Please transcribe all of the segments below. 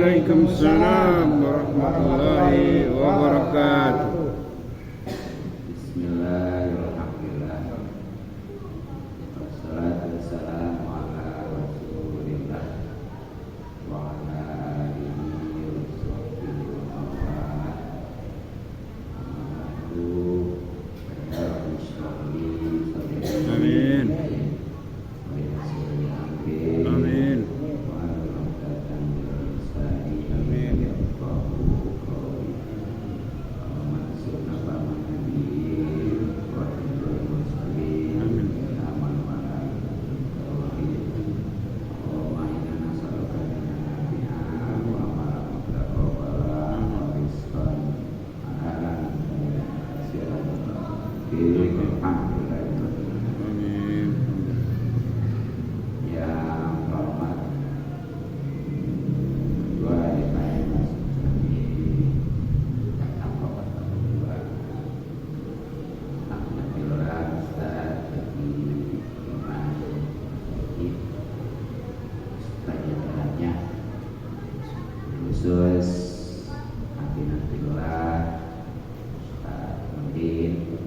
Waalaikumsalam warahmatullahi wabarakatuh. Bismillahirrahmanirrahim. Wassalatu wassalamu ala Rasulillah wa ala alihi wa sahbihi wa man Amin. Amin. khusus Nabiullah Ustaz Mudin,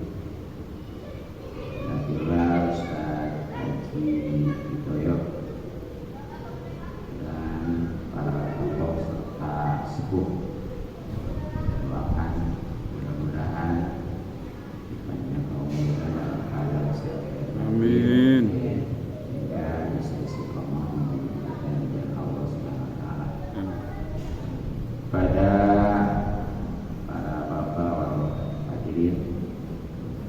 Nabiullah Ustaz Haji Widoyo, dan para tokoh serta sepuh. Doakan mudah-mudahan banyak kaum muda dalam keadaan sehat. Amin. Hingga bisa istiqomah dan Allah Subhanahu wa taala. Pada para bapak hadirin,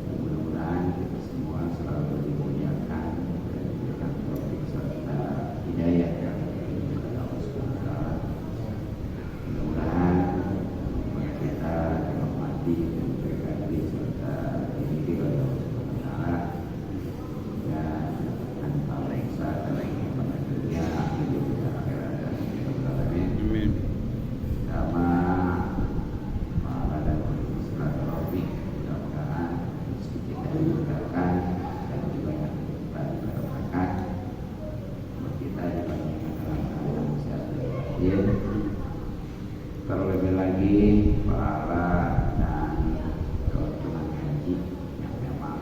mudah-mudahan kita semua selalu dimuliakan dan diberikan taufik serta hidayah dari Allah Subhanahu wa taala. Mudah-mudahan kita dirahmati dan diberkati serta diridhoi oleh Allah Subhanahu wa taala, dan tanpa reksa dan pada dunia hidup di akhirat dan Amin. sama para dan silaturahmi, mudah-mudahan sedikit dimudahkan dan dibanyak berkat untuk kita dibanyakan dalam keadaan sehat dan batin. Terlebih lagi para dan keuntungan haji yang memang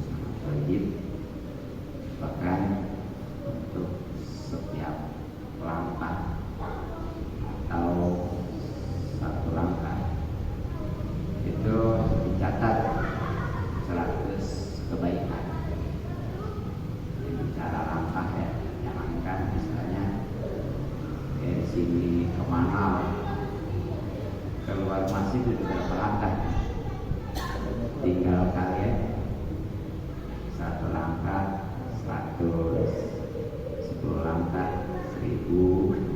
sangat wajib, bahkan untuk setiap langkah atau satu langkah itu dicatat 100 kebaikan. Ini bicara langkah ya, jangankan misalnya dari sini ke Manal, keluar masjid itu berapa langkah? Tinggal kalian satu langkah 100, 10 langkah 1000.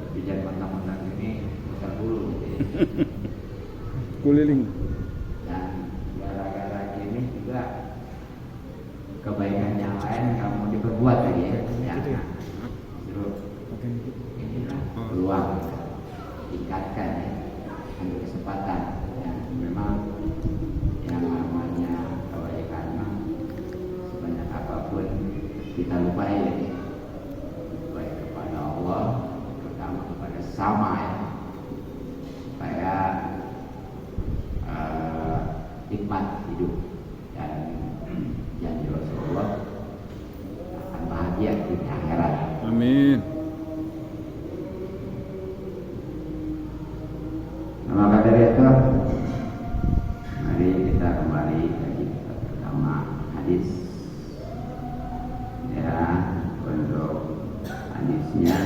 Tapi jangan mentang-mentang ini muter dulu gitu ya. Kuliling. Dan gara-gara ini juga kebaikan yang lain kamu diperbuat lagi ya. Jangan. Terus inilah peluang, tingkatkan ya, ambil kesempatan. Ya, memang yang namanya kebaikan sebanyak apapun kita lupai ya. Baik kepada Allah, terutama kepada sesama ya, supaya nikmat hidup dan janji Rasulullah akan bahagia di akhirat. Amin. Nah, maka dari itu, mari kita kembali lagi kita pertama hadis ya. Untuk hadisnya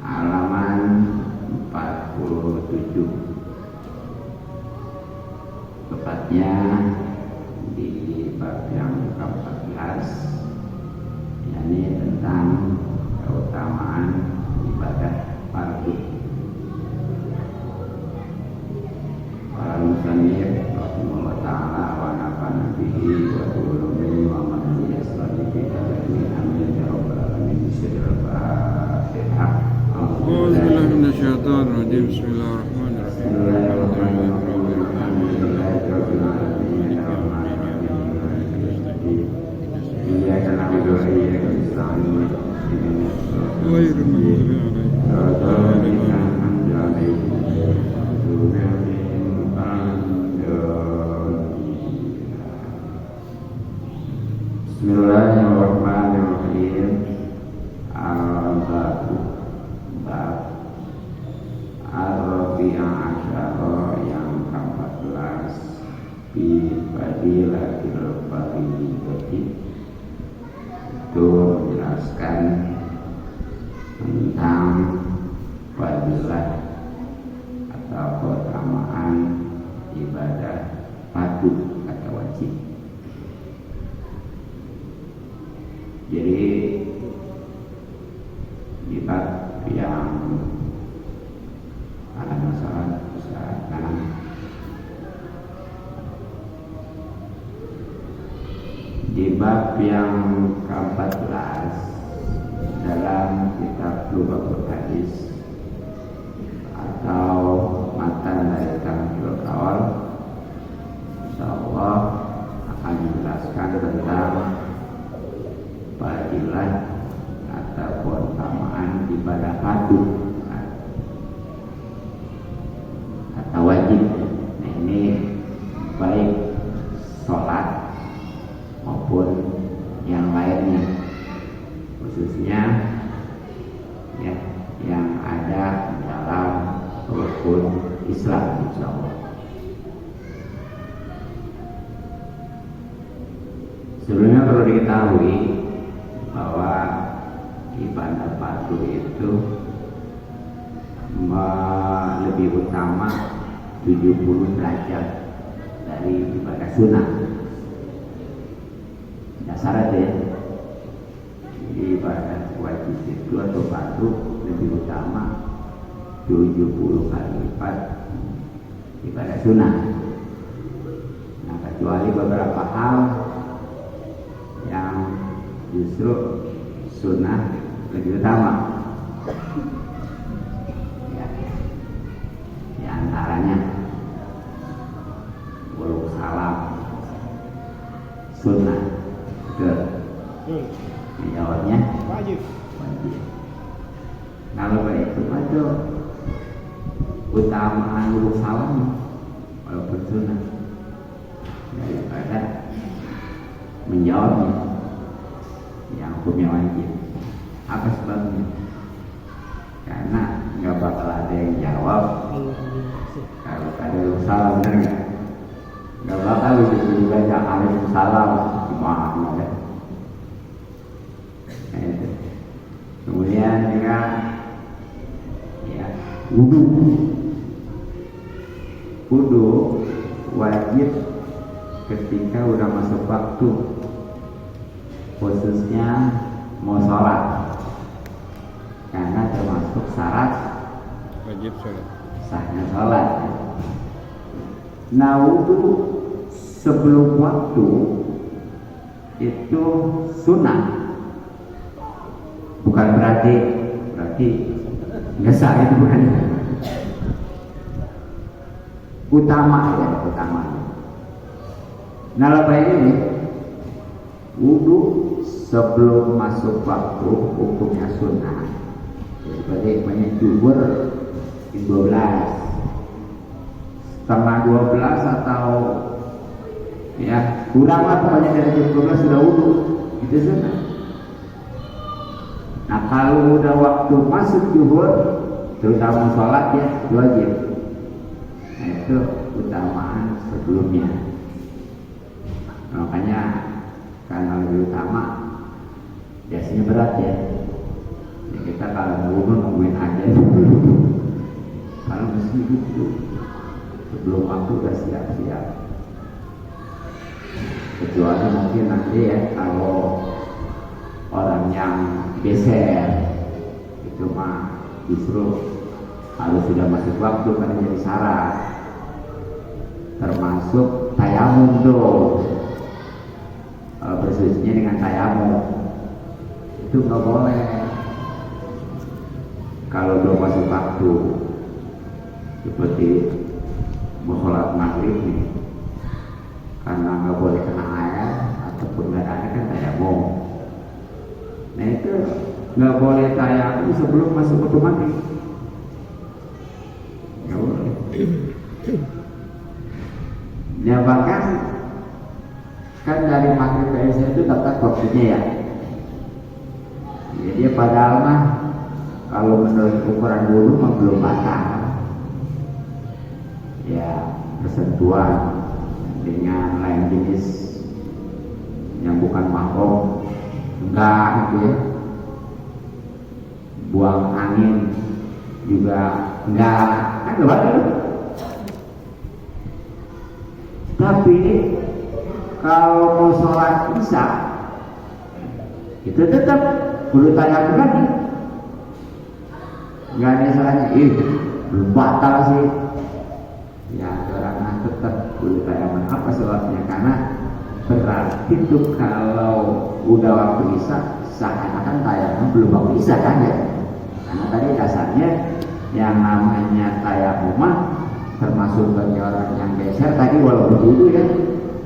halaman 47, tepatnya di bab yang ke-14, yakni tentang keutamaan ibadah fardu. Para musannif rahimahullah ta'ala wa nafa'ana bihi wa ulumi wa man yasrani bi kalami amin ya rabbal alamin. Bismillahirrahmanirrahim. A'udzubillahi minasyaitonir rajim. Bismillahirrahmanirrahim. Bismillahirrahmanirrahim. Alhamdulillahirabbil alamin. Adilatil Fadilati itu menjelaskan tentang fadilah atau keutamaan ibadah fardu atau wajib. Jadi di bab yang ada masalah usahakan di bab yang ke-14 dalam kitab Lubatul Hadis atau matan dari Tamamul Qaul, insyaallah akan menjelaskan tentang fadilah atau keutamaan ibadah fardu atau wajib. Nah, ini baik sholat maupun yang lainnya, khususnya ya, yang ada dalam rukun Islam, insyaallah. Sebelumnya perlu diketahui bahwa ibadah fardu itu lebih utama 70 derajat dari ibadah sunnah. Dasar aja ya. Ibadah wajib itu atau fardu lebih utama 70 kali lipat ibadah sunnah. Nah, kecuali beberapa hal yang justru sunnah lebih utama. Ya, di antaranya wuluk salam sunnah. Jawabnya wajib. Kalau begitu aja utamaan wuluk salam walaupun sunnah daripada menjawabnya yang hukumnya wajib. Apa sebabnya? Karena nggak bakal ada yang jawab kalau ada wuluk salam, benar nggak? Nggak bakal dibaca Waalaikumsalam gimana ya? Kemudian juga ya, wudu wajib ketika udah masuk waktu, khususnya mau sholat, karena termasuk syarat wajib sholat, sahnya sholat. Nah, wudu sebelum waktu itu sunnah. Bukan berarti nggak sah, itu bukan. Utama ya, utama. Nah, lepas ini wudu sebelum masuk waktu hukumnya sunnah. Seperti banyak jumhur 12, setengah 12 atau ya kurang lah, pokoknya dari jam 12 sudah wudu, itu sunnah. Nah, kalau udah waktu masuk zuhur, terutama sholat ya wajib. Nah, itu utamaan sebelumnya. Makanya karena lebih utama, biasanya berat ya. Ya kita kalau wudu nungguin aja dulu. Kalau mesti itu sebelum waktu udah siap-siap. Kecuali mungkin nanti ya kalau orang yang geser itu mah justru harus sudah masuk waktu karena jadi syarat, termasuk tayamum tuh. Bersucinya dengan tayamum itu nggak boleh kalau belum masuk waktu, seperti mau sholat maghrib nih, karena nggak boleh kena air ataupun nggak ada air kan tayamum. Nah, itu nggak boleh tayamum sebelum masuk waktu maghrib, nggak boleh. Ya bahkan kan dari maghrib ke isya itu dekat waktunya ya. Jadi padahal mah kalau menurut ukuran wudu mah belum batal. Ya, bersentuhan dengan lain jenis buka gitu ya, buang angin juga enggak, kan enggak ada. Tapi kalau mau sholat isya itu tetap kudu tayamum lagi, nggak ada salahnya. Belum batal sih ya, karena tetap kudu tayamum. Apa sebabnya? Karena berarti itu kalau udah waktu isya seakan-akan tayamum belum waktu isya kan ya, karena tadi dasarnya yang namanya tayamum termasuk bagi orang yang geser tadi walaupun wudu ya,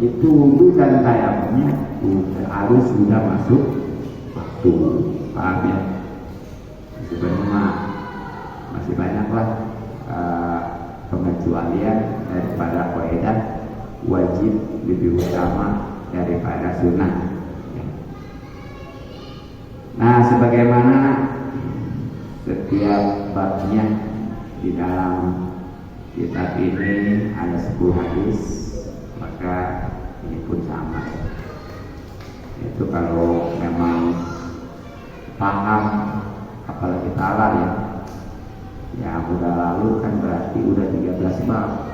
itu wudu dan tayamumnya harus sudah masuk waktu, paham ya? Sebenarnya masih banyaklah pengecualian daripada kaidah wajib lebih utama daripada sunnah ya. Nah, sebagaimana setiap babnya di dalam kitab ini ada 10 hadis, maka ini pun sama ya. Itu kalau memang paham, apalagi talar ya, yang udah lalu kan berarti udah 13 bab,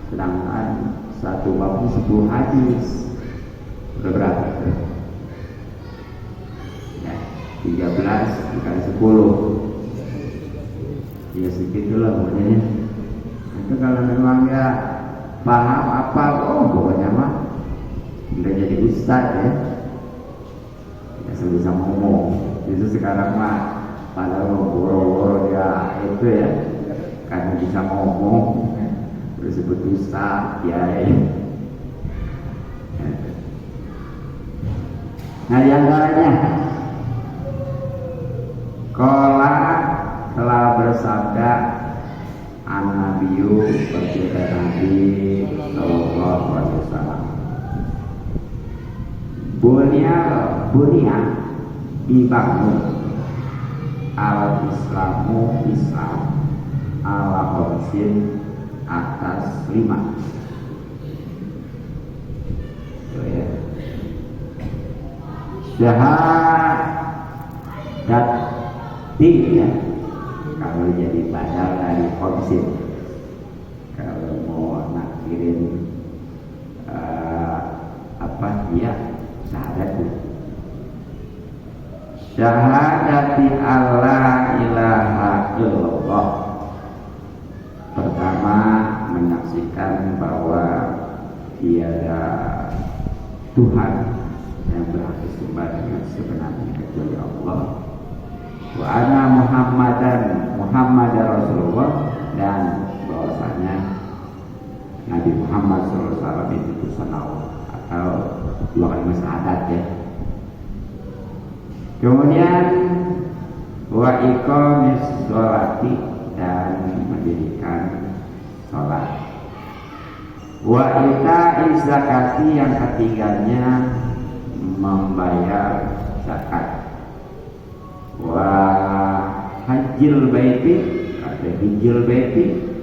sedangkan satu babnya 10 hadis, udah berapa itu? Ya, 13 dikali 10 ya segitulah pokoknya. Itu kalau memang ya paham apa, pokoknya mah udah jadi ustaz ya, bisa ngomong. Itu sekarang mah pada boro-boro ya itu ya, karena bisa ngomong disebut ustaz ya. Nah, di antaranya qala telah bersabda an-nabiyyu bersabda Nabi sallallahu alaihi wasallam, bunia dibangun al-islamu Islam ala khamsin atas 5. Ya. Syahadat ya, kalau jadi badal dari khamsin, kalau mau nakdirin apa ya, syahadati alla ilaha illallah. Pertama, menyaksikan bahwa tiada Tuhan yang berhak disembah dengan sebenarnya kecuali Allah. Wa anna Muhammad Rasulullah, dan bahwasanya Nabi Muhammad SAW itu utusan Allah, atau 2 kalimat syahadat ya. Kemudian wa iqamis sholati, dan mendirikan sholat. Wa ita'i zakati, yang ketiganya membayar zakat. Wa hajjil baiti, atau hijjil baiti,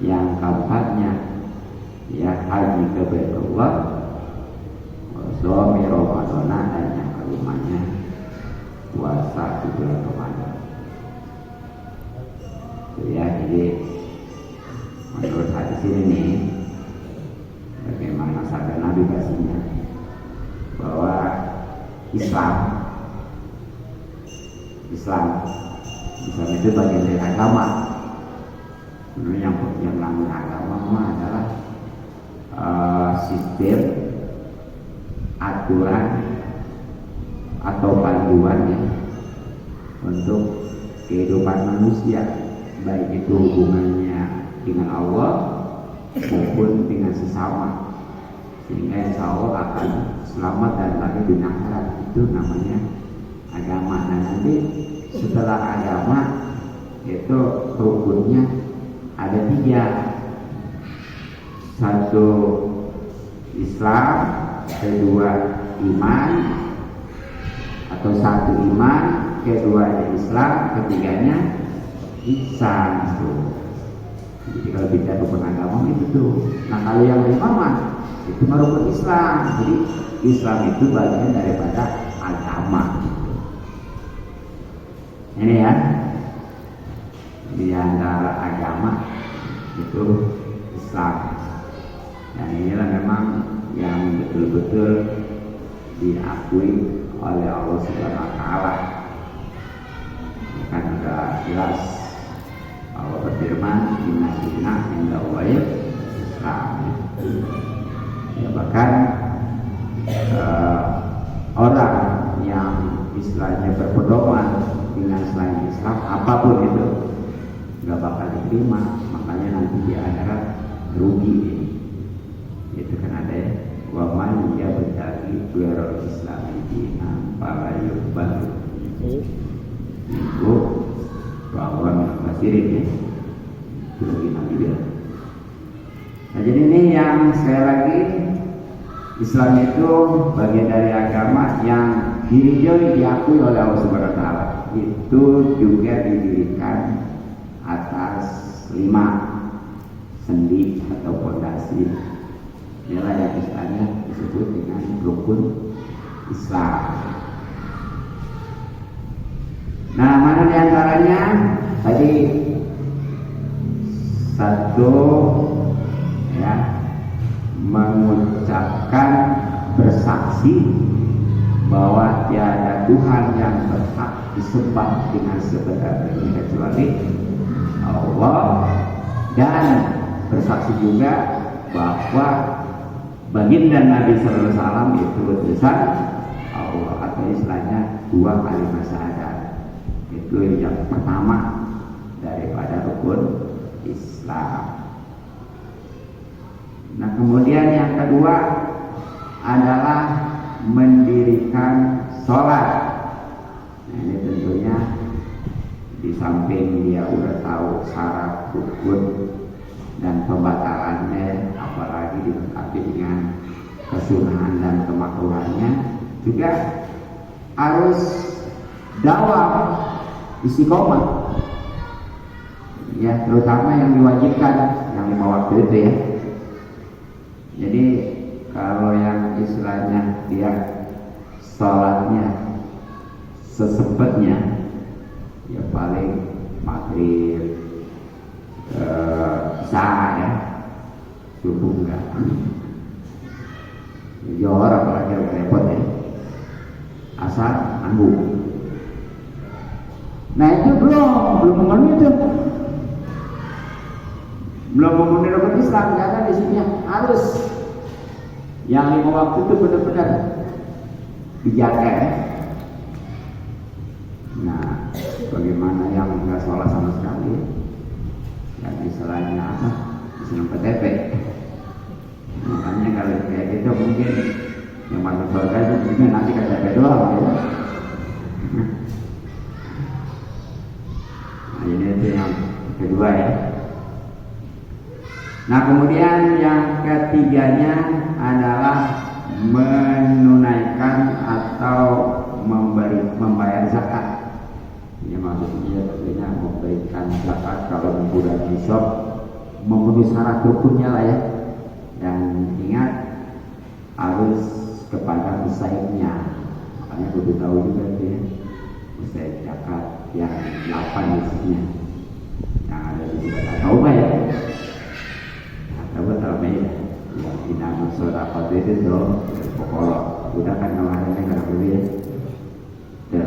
yang keempatnya ya haji ke Baitullah. Wa shaumi Ramadana, dan yang kelimanya puasa di bulan Ramadan. Ya, jadi menurut hadis ini nih, bagaimana sabda Nabi pastinya bahwa Islam itu bagian dari agama. Sebenarnya yang namanya agama adalah sistem, aturan atau panduan ya untuk kehidupan manusia, baik itu hubungannya dengan Allah maupun dengan sesama, sehingga insya Allah akan selamat dan bahagia di akhirat. Itu namanya agama. Dan nanti setelah agama itu rukunnya ada 3. 1 Islam, 2 iman, atau 1 iman, 2 Islam, 3-nya ihsan. Jadi kalau bicara rukun agama itu tuh. Nah, kalau yang 5 itu rukun Islam. Jadi Islam itu bagian daripada agama. Ini ya, di antara agama itu Islam. Dan inilah memang yang betul-betul diakui oleh Allah Subhanahu wa taala. Kan sudah jelas Allah berfirman, inna dina indallahi Islam. Ya, bahkan orang yang istilahnya berpedoman dengan selain Islam, apapun itu nggak bakal diterima. Makanya nanti di akhirat rugi ini. Itu kan ada ya, wa man yabtaghi ghairal islami dinan fala yuqbal itu bahwa masirin ya, itu lagi nanti dia. Nah, jadi ini yang sekali lagi, Islam itu bagian dari agama yang diakui oleh Allah Subhanahu wa taala. Itu juga didirikan atas 5 sendi atau fondasi. Inilah yang istilahnya disebut dengan rukun Islam. Nah, mana diantaranya? Tadi satu ya, mengucapkan bersaksi bahwa tiada Tuhan yang berhak disembah dengan sebenar-benarnya kecuali Allah, dan bersaksi juga bahwa baginda Nabi Sallallahu Alaihi Wasallam itu utusan Allah, atau istilahnya 2 kalimat syahadat. Itu yang pertama daripada rukun Islam. Nah, kemudian yang kedua adalah mendirikan sholat. Nah, ini tentunya di samping dia udah tahu syarat, rukun, dan pembatalannya, apalagi dilengkapi dengan kesunahan dan kemakruhannya, juga harus dawam istiqomah ya, terutama yang diwajibkan yang 5 waktu itu ya. Jadi kalau yang istilahnya dia sholatnya sesempatnya ya, paling maghrib, isya ya, subuh enggak, johor apalagi repot ya, asar nanggung. Nah itu belum memenuhi itu, belum memenuhi rukun Islam. Karena di sini harus yang 5 waktu itu benar-benar dijaga ya. Nah, bagaimana yang nggak sholat sama sekali? Yang istilahnya apa? Islam PTP. Makanya kalau kayak gitu mungkin yang masuk surga itu mungkin nanti KTP doang ya. Nah, ini itu yang kedua ya. Nah, kemudian yang ketiganya adalah menunaikan atau membayar zakat. Ini maksudnya tentunya memberikan zakat kalau bulan nisab memenuhi syarat rukunnya lah ya. Dan ingat harus kepada musaibnya. Makanya kudu tahu juga tuh ya, musaib zakat yang 8 isinya. Yang ada di sini tahu nggak ya? Tahu tahu ya. Yang dinamakan sedekah itu tuh pokok udah kan kemarinnya nggak boleh ya.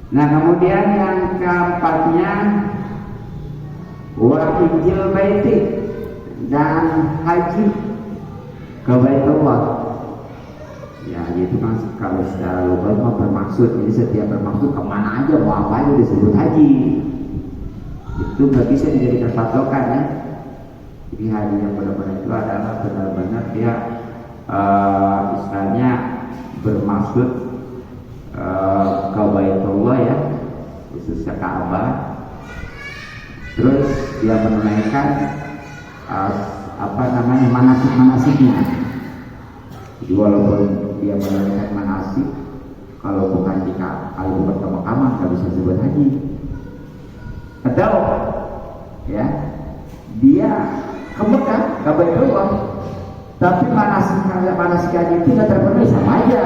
Nah, kemudian yang keempatnya wa hijjil baiti, dan haji ke Baitullah. Ya, itu kan kalau secara global mah bermaksud, jadi setiap bermaksud kemana aja, mau apa aja disebut haji. Itu nggak bisa dijadikan patokan ya. Jadi haji yang benar-benar itu adalah benar-benar dia istilahnya bermaksud ke Baitullah ya, khususnya Ka'bah. Terus dia menunaikan manasik-manasiknya. Jadi walaupun dia menunaikan manasik, kalau bukan di kali pertama nggak bisa disebut haji. Atau ya dia ke Mekah, ke Baitullah, tapi manasik haji itu nggak terpenuhi, sama aja.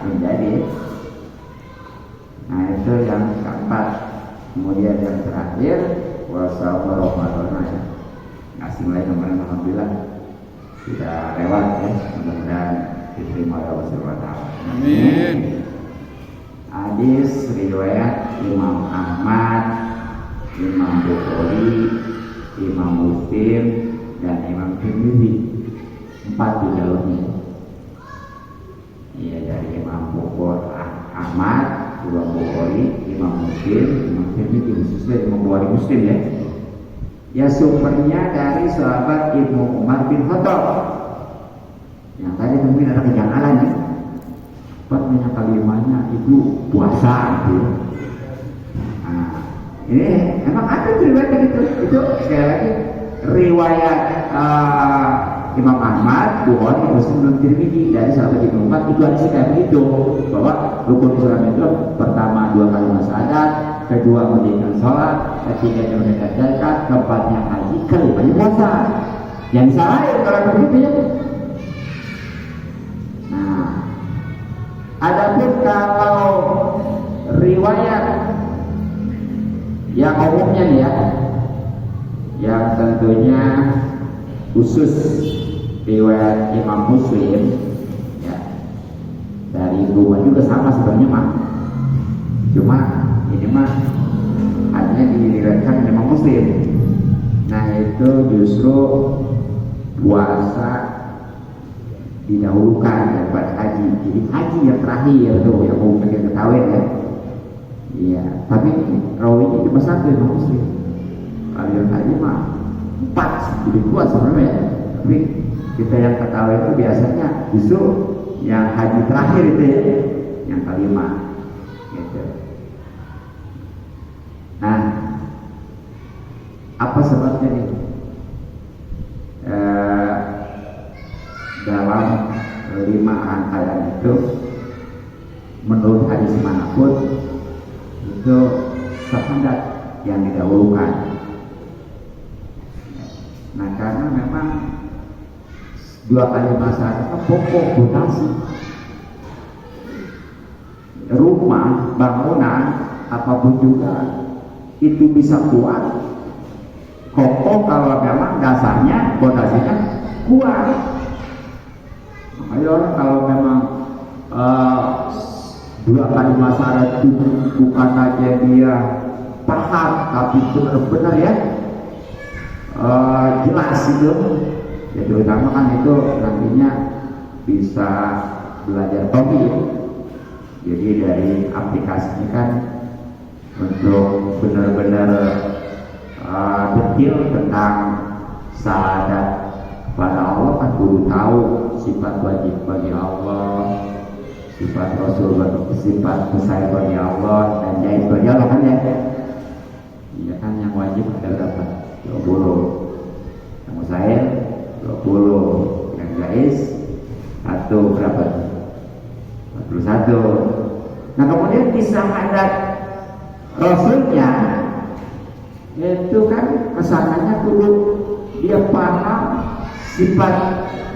menjadi. Nah itu yang keempat. Kemudian yang terakhir wassalam Ramadan ya. Ngasih mulai kemarin alhamdulillah sudah lewat ya. Mudah-mudahan diterima oleh Allah Subhanahu wa taala. Amin. Hadis riwayat Imam Ahmad, Imam Bukhari, Imam Muslim dan Imam Tirmidzi. 4 di jalurnya. Iya dari Imam Bukhari, Ahmad, Imam Bukhari, Imam Muslim, Imam Tirmidzi, khususnya Imam Bukhari Muslim ya. Ya sumbernya dari sahabat Ibnu Umar bin Khattab. Yang tadi mungkin ada kejanggalan ya. Namanya kalimatnya itu puasa gitu. Nah, ini emang ada riwayat gitu. Itu sekali lagi riwayat Imam Ahmad, Bukhari, Muslim dan Tirmidzi dari sahabat Ibnu Umar itu ada kayak begitu bahwa rukun Islam itu pertama 2 kalimat syahadat, kedua mendirikan sholat, ketiga menunaikan zakat, keempatnya haji, kelimanya puasa. Yang salah kalau begitu ya. Nah, adapun kalau riwayat yang umumnya nih ya, yang tentunya khusus riwayat Imam Muslim ya, dari rumah juga sama sebenarnya mah, cuma ini mah hanya diriwayatkan Imam Muslim. Nah itu justru puasa didahulukan daripada haji. Jadi haji yang terakhir tuh yang mau pengen ketahuin ya. Iya, tapi rawinya cuma 1 Imam Muslim. Kalau yang haji mah 4 jadi kuat sebenarnya. Tapi kita yang ketahui itu biasanya justru yang haji terakhir itu ya, yang kelima gitu. Nah, apa sebabnya nih? Dalam 5 rangkaian itu menurut hadis manapun itu syahadat yang didahulukan. Nah karena memang 2 kalimat syahadat pokok fondasi rumah, bangunan apapun juga itu bisa kuat kokoh kalau memang dasarnya, fondasinya kuat. Makanya orang kalau memang 2 kalimat syahadat itu bukan aja dia paham tapi benar-benar ya jelas itu ya, terutama kan itu nantinya bisa belajar tauhid. Jadi dari aplikasinya kan untuk benar-benar detail tentang syahadat pada Allah kan kudu tahu sifat wajib bagi Allah, sifat Rasul, sifat mustahil bagi Allah dan jaiz bagi Allah kan ya. Iya kan yang wajib ada berapa? 20. Yang mustahil 20. Yang jaiz 1 berapa? 41. Nah kemudian di syahadat Rasulnya itu kan kesananya kudu dia paham sifat,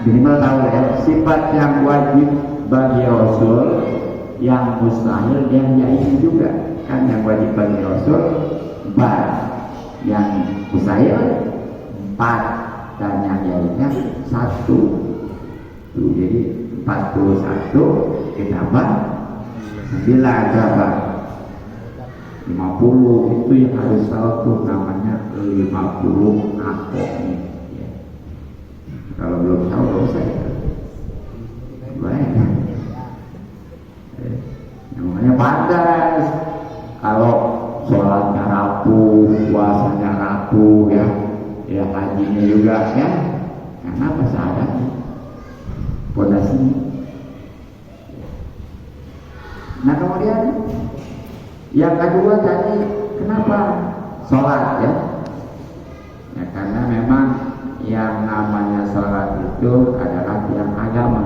minimal tahu ya, sifat yang wajib bagi Rasul, yang mustahil dan jaiz juga. Kan yang wajib bagi Rasul 4, yang mustahil 4, dan yang jaiznya 1. Tuh, jadi 41 ditambah 9 berapa? 50. Itu yang harus tahu tuh, namanya 50 akoknya. Kalau belum tahu gak usah ya. Baik. Namanya pantas. Kalau sholatnya rapuh, puasanya rapuh ya, ya hajinya juga ya. Kenapa syahadatnya? Pondasinya. Nah kemudian yang kedua tadi kenapa sholat ya? Ya karena memang yang namanya sholat itu adalah tiang agama.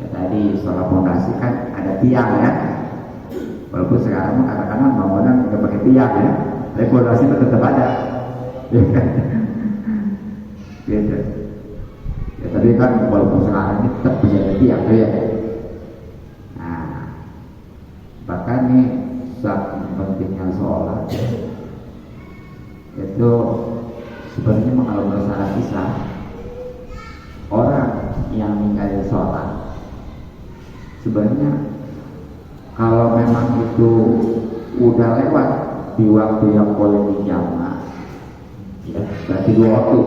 Ya tadi sholat fondasi kan ada tiang ya. Walaupun sekarang katakanlah bangunan tidak pakai tiang ya, tapi fondasi itu tetap ada. Gitu. Ya tapi kan walaupun sekarang ini tetap bisa ada tiang ya. makanya saking pentingnya sholat itu sebenarnya kalau masalah kisah orang yang meninggalin sholat sebenarnya kalau memang itu udah lewat di waktu yang boleh dijamak ya berarti 2 waktu.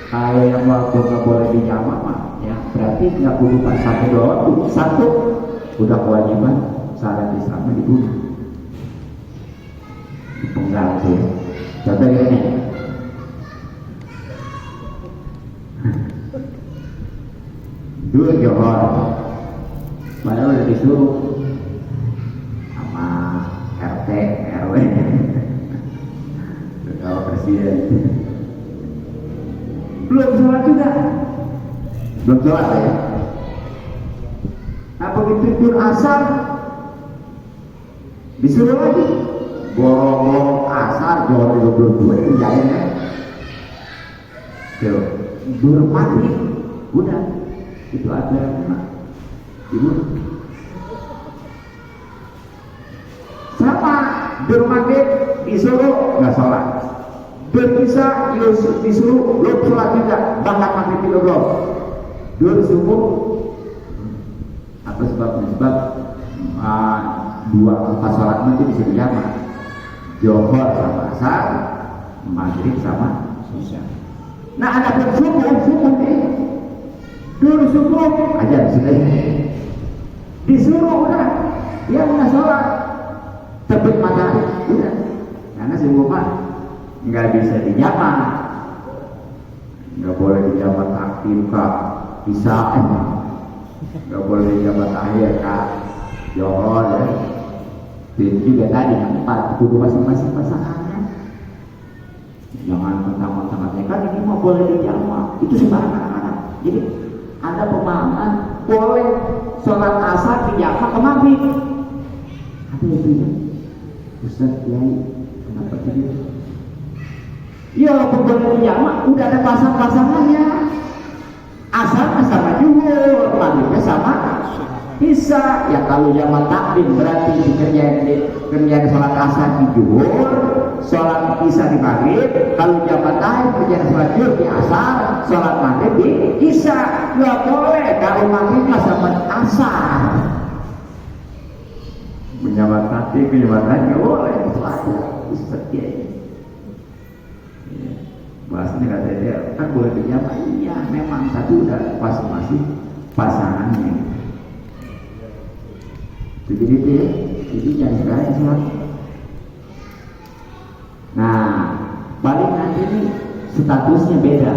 Kalau yang waktu nggak boleh dijamak mah ya berarti nggak perlu pas 1 2 waktu. 1 udah kewajiban syarat Islamnya dibunuh dipenggal tuh. Contoh ini dua johor padahal udah disuruh sama RT RW kalau presiden belum sholat juga belum sholat ya. Nah begitu dur asar disuruh lagi borong asar johor 22 itu jalan ya tuh dur maghrib udah itu ada ibu sama dur maghrib disuruh nggak sholat dur isya disuruh belum sholat juga bahkan maghrib itu belum dur subuh apa sebabnya sebab 2 pas sholat nanti bisa dijamak johor sama asar maghrib sama isya. Nah ada pun subuh nih dulu subuh aja disuruh udah dia nggak sholat terbit matahari udah karena subuh mah nggak bisa dijamak nggak boleh dijamak akhir kak bisa nggak boleh dijamak akhir kak johor ya itu juga tadi yang 4 kudu masing-masing pasangannya jangan mentang-mentang kan ini mau boleh dijamak itu sembarangan jadi ada pemahaman boleh sholat asar dijamak ke maghrib ada itu ya Ustaz Kiai kenapa gitu ya walaupun boleh dijamak udah ada pasang-pasangannya asar sama juhur maghribnya sama bisa ya kalau zaman takdim berarti kerjaan sholat asar di juhur sholat isya di maghrib kalau zaman tahir kerjaan sholat juhur di asar sholat maghrib di isya nggak boleh kalau maghribnya sama asar menjabat takdim menjabat nggak boleh itu aja seperti ini bahasanya kata dia kan boleh dijamak iya memang tapi udah masing-masing pasangannya jadi itu ya jadi jangan sekarang sholat. Nah paling nanti ini statusnya beda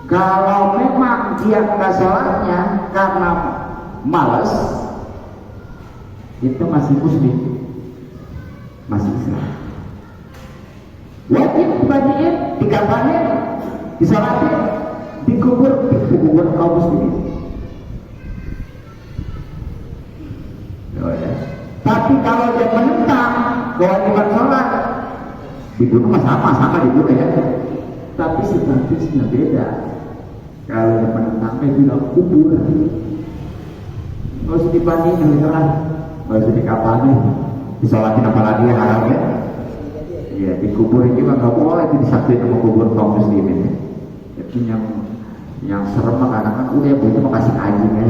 kalau memang dia nggak sholatnya karena malas itu masih muslim masih Islam wajib dimandiin dikafanin disolatin dikubur kaum muslimin. Tapi kalau dia menentang kewajiban sholat dibunuh sama dibunuh ya tapi statusnya beda kalau dia menentang bilang kubur nggak usah dibandingin nggak usah dikapanin disolatin apalagi yang haram ya ya dikuburin juga nggak boleh itu disatuin sama kubur kaum muslimin ya itu yang serem karena kan udah itu mau kasih anjing ya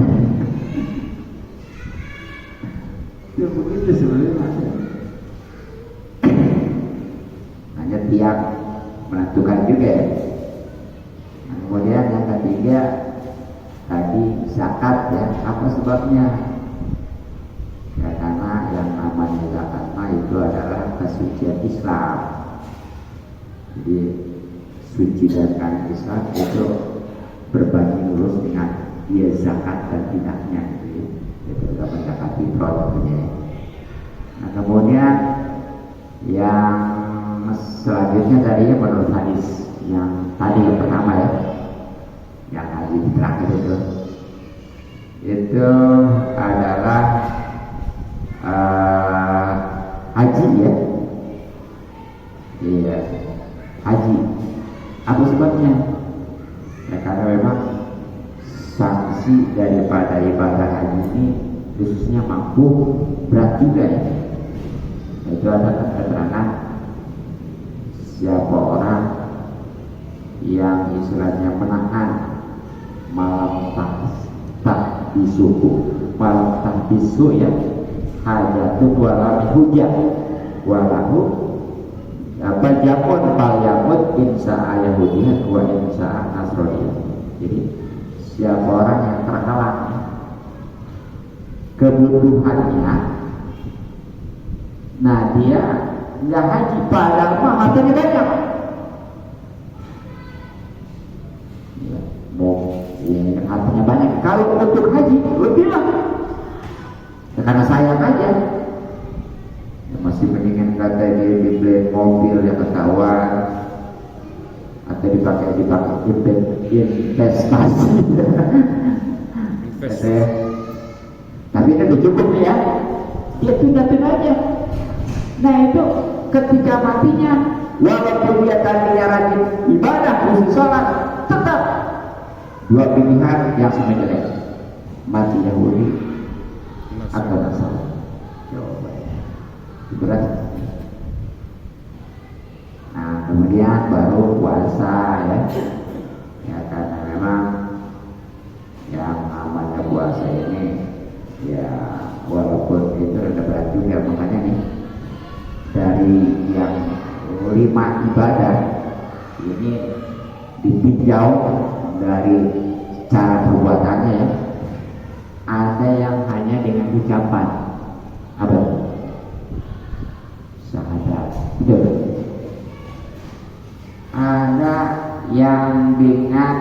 ya begitu sebenarnya hanya tiap menentukan juga ya. Nah, kemudian yang ketiga tadi zakat ya apa sebabnya ya karena yang namanya zakat itu adalah kesucian Islam jadi suci dan Islam itu berbanding lurus dengan dia zakat dan tidaknya itu juga zakat fitrah tentunya. Nah kemudian yang selanjutnya tadinya menurut hadis yang tadi yang pertama ya yang hadis terakhir itu adalah haji ya iya haji apa sebabnya ya karena memang sanksi daripada ibadah haji ini khususnya mampu, berat juga ya. Itu ada keterangan siapa orang yang istilahnya menahan malam tak bisuku, malam tak bisu ya, hajatun walam hujan walahu apa jamun fal yamut insa ayahudiyah wa insa nasroniyah. Jadi siapa orang yang terhalang kebutuhannya, nah dia nggak haji padahal mah hartanya banyak ya, mau ini hartanya banyak, kalau untuk haji lebih lah ya, karena sayang aja ya, masih mendingan kata dia dibeli mobil yang ketahuan atau dipakai investasi tapi itu udah cukup ya, dia tunda-tunda aja. Nah itu ketika matinya, walaupun dia tadinya rajin ibadah, khusus sholat, tetap dua pilihan yang sebenarnya jelek, mati Yahudi atau Nasrani. Jawabannya berat. Nah kemudian baru puasa ya, ya karena memang yang namanya puasa ini ya walaupun itu ada berat juga, makanya nih dari yang 5 ibadah ini ditinjau dari cara perbuatannya ya. Ada yang hanya dengan ucapan apa? Syahadat. Betul. Ada yang dengan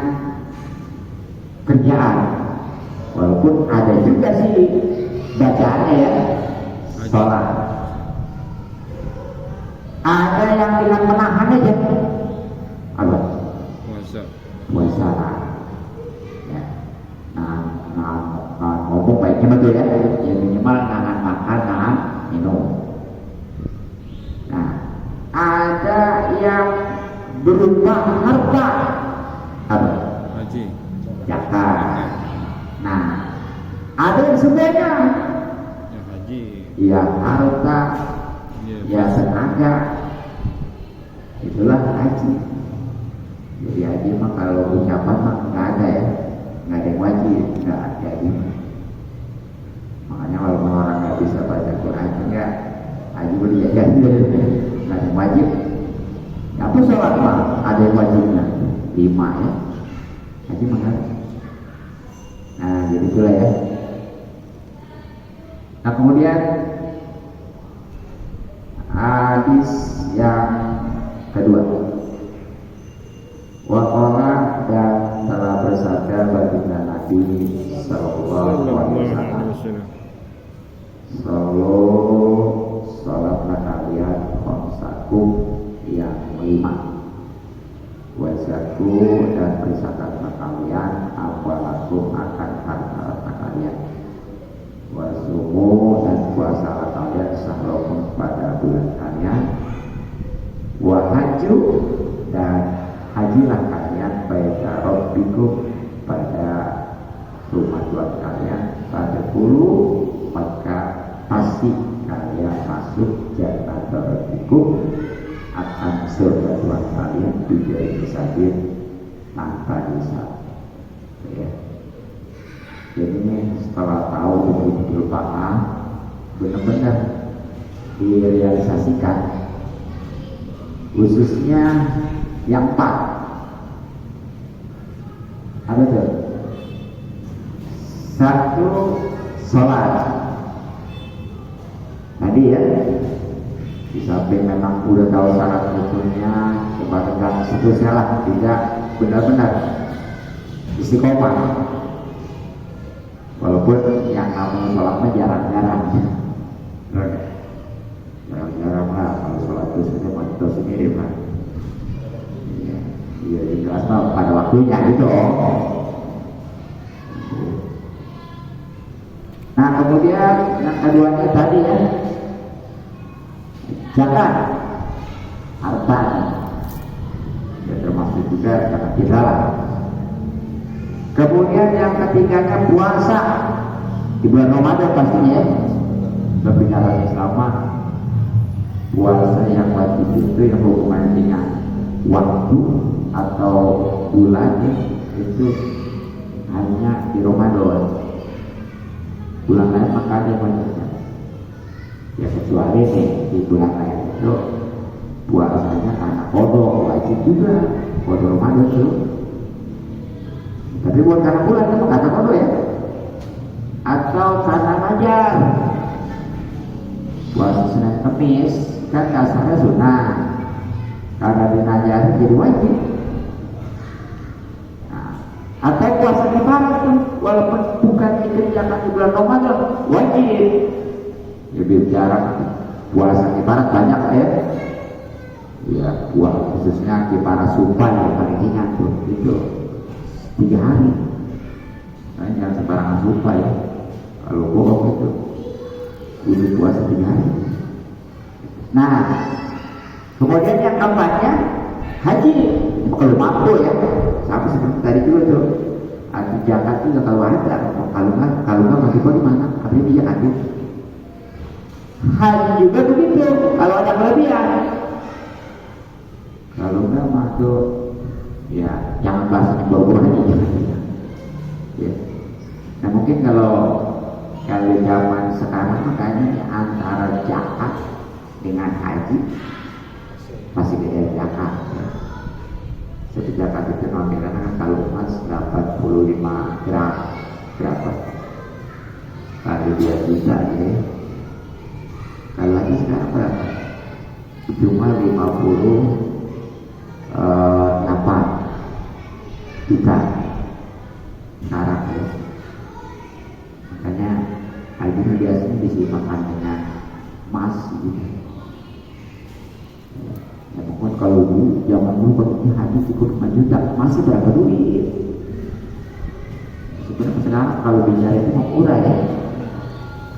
kerjaan, walaupun ada juga sih bacaannya ya, sholat. Ada yang dengan menahan aja, apa? Puasa. Ya. Nah, ngomong baiknya betul ya, ya minimal nahan makan, nahan minum. Nah, ada yang berupa harta, apa? Haji. Zakat. Nah, ada yang sebenarnya Ya haji. ya harta, ya sengaja, itulah haji. Jadi haji mah kalau ucapan mah nggak ada ya, nggak ada yang wajib, nggak ada haji. Makanya kalau orang nggak bisa baca Quran juga haji boleh ya, nggak ada yang wajib. Apa sholat mah ada yang wajibnya 5 ya, haji mah nggak ada. Nah jadi itulah ya. Nah kemudian hadis yang kedua, waqala dan telah bersabda baginda Nabi sallallahu alaihi wasallam, salatlah kalian khamsakum yang 5, wazaku dan bersakatlah kalian amwalakum akan harta kalian, wasumu dan puasalah kalian sahrokum pada bulan kalian, wahaju dan hajilah kalian baita rabbikum pada rumah Tuhan kalian, pada dulu maka pasti kalian masuk jannah rabbikum, akan surga Tuhan kalian bighairi hisabin, tanpa hisab ya. Jadi ini setelah tahu betul-betul paham, benar-benar direalisasikan, khususnya yang 4 apa tuh? 1 sholat tadi ya, di samping memang udah tahu syarat rukunnya, coba seterusnya lah, tidak benar-benar istiqomah. Walaupun yang namanya sholat mah jarang-jarang lah, kalau sholat itu saja mau sendiri mah iya jelas mah pada waktunya gitu. Nah kemudian yang keduanya tadi ya, zakat harta ya, termasuk juga zakat fitrah. Kemudian yang ketiganya puasa, di bulan Ramadan pastinya ya. Tapi dalam Islam puasa yang wajib itu yang hubungan dengan waktu atau bulan itu hanya di Ramadan. Bulan lain maka ada wajibnya. Ya kecuali nih di bulan lain itu puasanya karena kodok wajib juga, kodok Ramadan itu. Tapi bukan karena bulan itu kata kodok ya. Atau karena najar. Puasa Senin Kamis kan dasarnya sunnah. Karena dinajar jadi wajib. Nah, atau puasa kifarat tuh walaupun bukan dikerjakan di bulan Ramadan wajib. Lebih jarang puasa kifarat banyak ya. Ya, puasa khususnya kifarat sumpah yang paling ringan tuh itu 3 hari. Nah, jangan sembarangan sumpah ya. Kalau bohong itu kudu puasa 3 hari. Nah, kemudian yang keempatnya haji. Kalau mampu ya, sampai seperti tadi juga tuh. Haji zakat juga kalau ada, kalau nggak masih kau di mana? Tapi dia haji. Haji juga begitu. Kalau ada kelebihan, kalau nggak masuk, ya jangan bahas bawa haji jangan. Ya. Nah mungkin kalau zaman sekarang makanya antara zakat dengan haji masih beda zakat ya. Satu zakat itu nominalnya kan kalau emas 85 gram berapa kali 2 juta ya. Kalau haji sekarang berapa? Cuma 58 juta sekarang ya. Makanya haji biasanya disibukkan dengan emas gitu. Ya mungkin kalau dulu zaman dulu kalau haji cukup 5 juta masih berapa duit? Sebenarnya sekarang kalau bicara itu mau murah ya.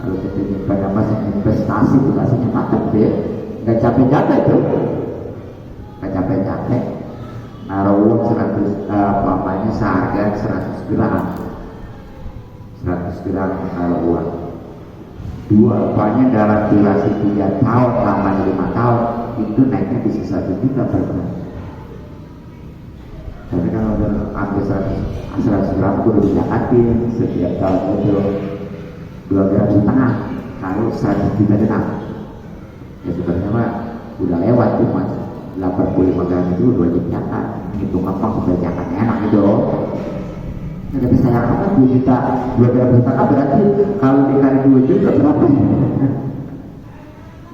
Kalau kita pada masa investasi itu rasanya mantap deh, nggak capek-capek tuh, nggak capek-capek. Naruh uang 100, pamannya seharga 100 gram. 100 gram kalau uang 2 apanya dalam durasi 3 tahun lamanya 5 tahun itu naiknya bisa 1 juta per bulan. Tapi kalau udah ambil 100 gram aku udah bisa hadir setiap tahun itu 2,5 gram kalau 100 juta dengar ya sebenarnya mah udah lewat tuh mas 85 gram itu 2 juta hitung apa supaya jangan enak gitu. Nah, tapi sayang apa 2 juta 2 juta kan berarti kalau dikali 2 juta berapa ya?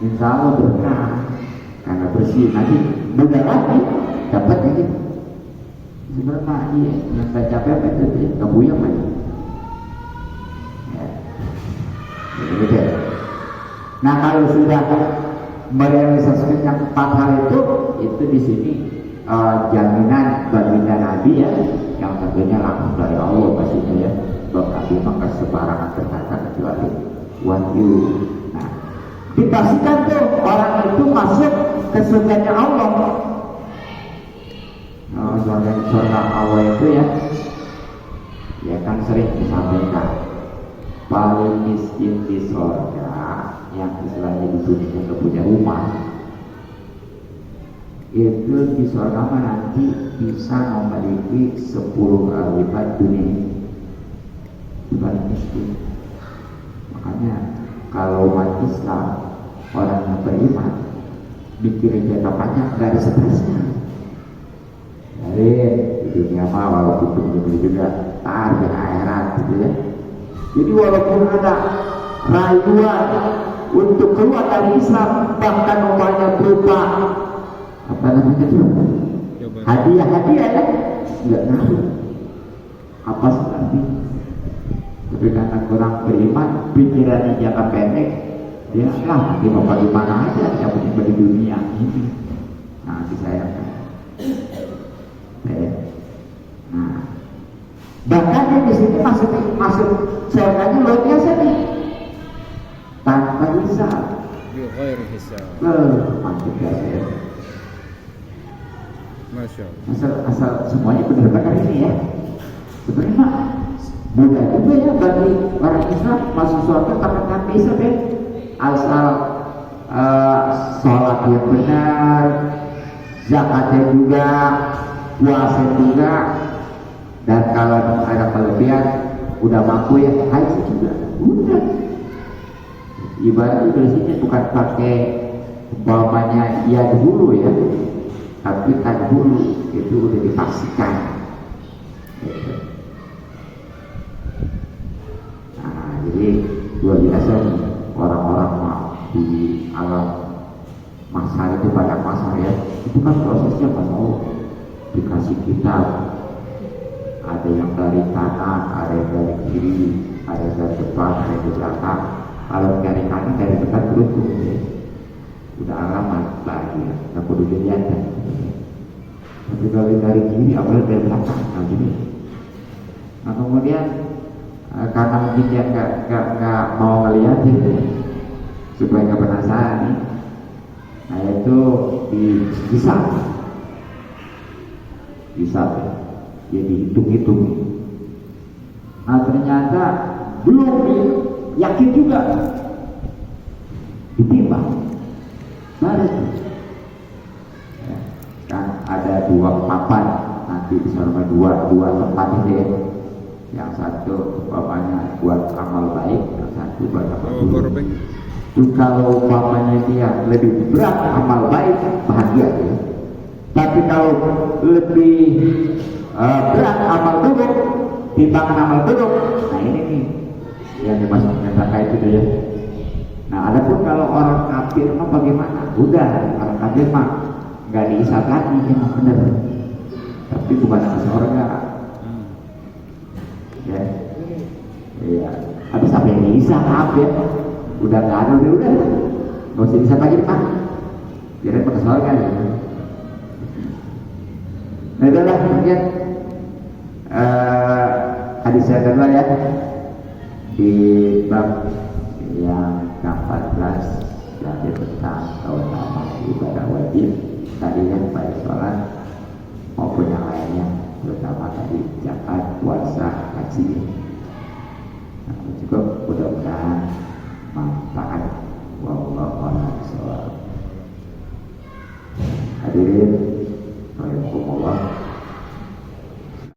Insya Allah berkah karena bersih nanti mudah lagi dapat gitu. Sebenarnya iya yang saya capek apa itu kebuyang aja. Ya. Gitu. Nah kalau sudah merealisasikan yang 4 hal itu di sini jaminan baginda Nabi ya, yang tentunya langsung dari Allah pastinya ya. Bahwa Nabi maka sebarangan berkata kecuali wahyu. Nah, dipastikan tuh orang itu masuk ke surganya Allah. Nah, surga Allah itu ya kan sering disampaikan paling miskin di surga yang istilahnya di dunia nggak punya rumah. Itu di surga nanti bisa memiliki 10 kali lipat dunia dibanding miskin. Makanya kalau umat Islam orang yang beriman mikirin jangka panjang nggak ada stresnya. Jadi di dunia mah walaupun begitu juga tar dan akhirat gitu ya. Jadi walaupun ada rayuan untuk keluar dari Islam bahkan umpamanya berupa apa namanya itu hadiah ya nggak ngaruh apa seperti tapi karena kurang beriman pikirannya jangka pendek dia lah dia mau di mana aja yang penting di dunia ini nah disayangkan nah bahkan yang di sini masuk surganya luar biasa nih tanpa hisab mantap ya. Masya Allah. Asal semuanya benar-benar ini ya. Sebenarnya mudah juga ya bagi orang Islam masuk surga karena kami Islam ya, asal sholat yang benar, zakatnya juga, puasa juga, dan kalau ada kelebihan udah mampu ya haji juga udah. Ibarat dari sini bukan pakai umpamanya iya dulu ya, tapi kan dulu itu udah dipastikan gitu. Nah jadi luar biasa nih orang-orang di alam masa itu, banyak masa ya, itu kan prosesnya Mas Allah dikasih kitab, ada yang dari kanan, ada yang dari kiri, ada yang dari depan, ada yang dari belakang. Kalau dari kanan, dari depan beruntung ya. Udah alamat bahagia, nggak perlu dilihat ya. Tapi kalau dari kiri, apalagi dari belakang, nah jadi. Nah kemudian karena mungkin dia nggak mau ngeliatin ya, supaya nggak penasaran nih. Nah itu bisa ya. Jadi hitung-hitung. Nah ternyata belum yakin juga, ditimbang baru ya, kan ada dua papan nanti di sana, dua tempat itu ya. Yang satu umpamanya buat amal baik, yang satu buat amal buruk. Kalau umpamanya dia lebih berat amal baik, bahagia ya. Tapi kalau lebih berat amal buruk, timbangan amal buruk, nah ini nih yang dimaksud neraka itu ya. Nah adapun kalau orang kafir mah bagaimana? Udah, orang kafir mah nggak dihisab lagi, emang bener. Tapi bukan ke surga. Ya, iya. Habis apa yang dihisab ya? Udah nggak ada, udah, nggak usah dihisab lagi pak. Biar ke surga ya. Nah itulah mungkin hadis yang kedua ya, di bab yang ke-14 yaitu tentang keutamaan ibadah wajib tadi yang baik sholat maupun yang lainnya, terutama tadi zakat, puasa, haji. Nah, cukup, mudah-mudahan manfaat. Wallahu a'lam bishawab. Hadirin